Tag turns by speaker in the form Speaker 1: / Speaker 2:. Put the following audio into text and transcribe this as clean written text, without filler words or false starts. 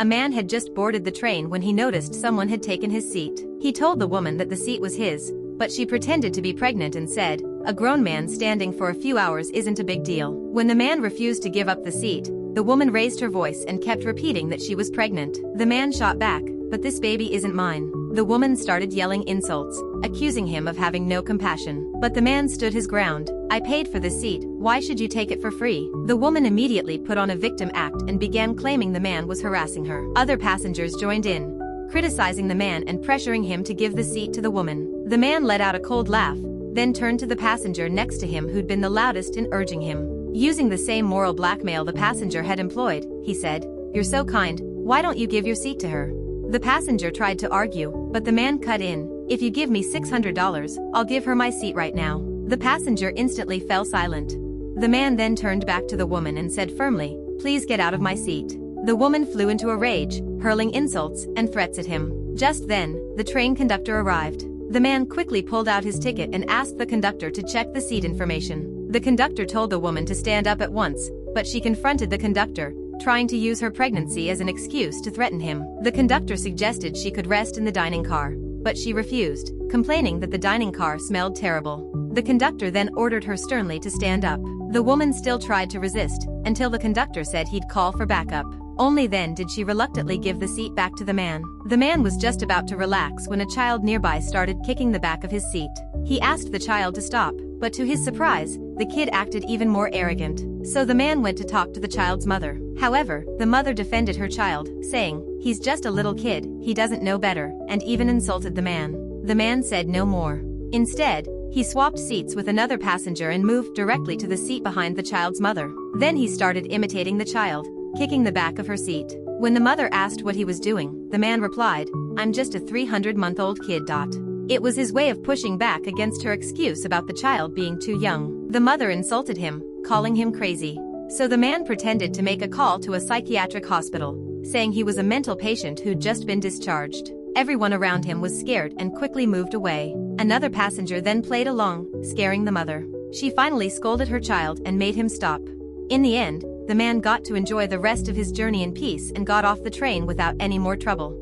Speaker 1: A man had just boarded the train when he noticed someone had taken his seat. He told the woman that the seat was his, but she pretended to be pregnant and said, "A grown man standing for a few hours isn't a big deal." When the man refused to give up the seat, the woman raised her voice and kept repeating that she was pregnant. The man shot back, "But this baby isn't mine." The woman started yelling insults, accusing him of having no compassion. But the man stood his ground. "I paid for the seat, why should you take it for free?" The woman immediately put on a victim act and began claiming the man was harassing her. Other passengers joined in, criticizing the man and pressuring him to give the seat to the woman. The man let out a cold laugh, then turned to the passenger next to him who'd been the loudest in urging him. Using the same moral blackmail the passenger had employed, he said, "You're so kind, why don't you give your seat to her?" The passenger tried to argue, but the man cut in, "If you give me $600, I'll give her my seat right now." The passenger instantly fell silent. The man then turned back to the woman and said firmly, "Please get out of my seat." The woman flew into a rage, hurling insults and threats at him. Just then, the train conductor arrived. The man quickly pulled out his ticket and asked the conductor to check the seat information. The conductor told the woman to stand up at once, but she confronted the conductor, trying to use her pregnancy as an excuse to threaten him. The conductor suggested she could rest in the dining car, but she refused, complaining that the dining car smelled terrible. The conductor then ordered her sternly to stand up. The woman still tried to resist, until the conductor said he'd call for backup. Only then did she reluctantly give the seat back to the man. The man was just about to relax when a child nearby started kicking the back of his seat. He asked the child to stop, but to his surprise, the kid acted even more arrogant. So the man went to talk to the child's mother. However, the mother defended her child, saying, "He's just a little kid, he doesn't know better," and even insulted the man. The man said no more. Instead, he swapped seats with another passenger and moved directly to the seat behind the child's mother. Then he started imitating the child, kicking the back of her seat. When the mother asked what he was doing, the man replied, "I'm just a 300-month-old kid." It was his way of pushing back against her excuse about the child being too young. The mother insulted him, calling him crazy. So the man pretended to make a call to a psychiatric hospital, saying he was a mental patient who'd just been discharged. Everyone around him was scared and quickly moved away. Another passenger then played along, scaring the mother. She finally scolded her child and made him stop. In the end, the man got to enjoy the rest of his journey in peace and got off the train without any more trouble.